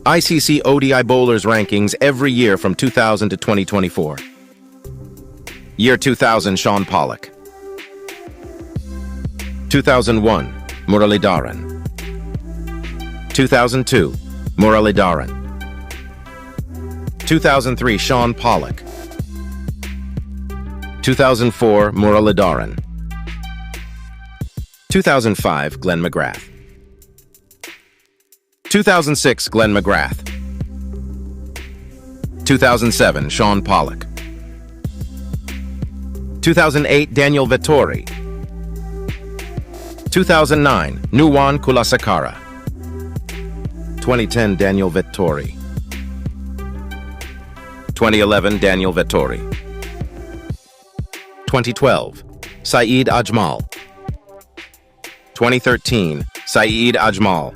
ICC ODI bowlers rankings every year from 2000 to 2024. Year 2000, Sean Pollock. 2001, Muralidharan. 2002, Muralidharan. 2003, Sean Pollock. 2004, Muralidharan. 2005, Glenn McGrath. 2006, Glenn McGrath. 2007, Sean Pollock. 2008, Daniel Vettori. 2009, Nuwan Kulasakara. 2010, Daniel Vettori. 2011, Daniel Vettori. 2012, Saeed Ajmal. 2013, Saeed Ajmal.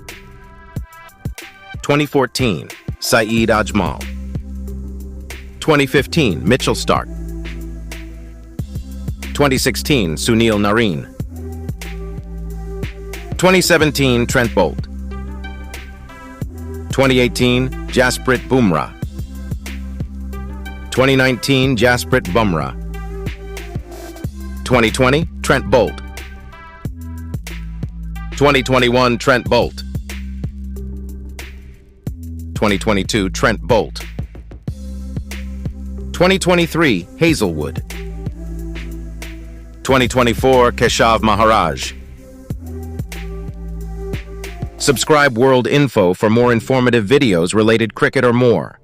2014, Saeed Ajmal. 2015, Mitchell Starc. 2016, Sunil Narine. 2017, Trent Bolt. 2018, Jasprit Bumrah. 2019, Jasprit Bumrah. 2020, Trent Bolt. 2021, Trent Bolt. 2022, Trent Bolt. 2023, Hazelwood. 2024, Keshav Maharaj. Subscribe World Info for more informative videos related cricket or more.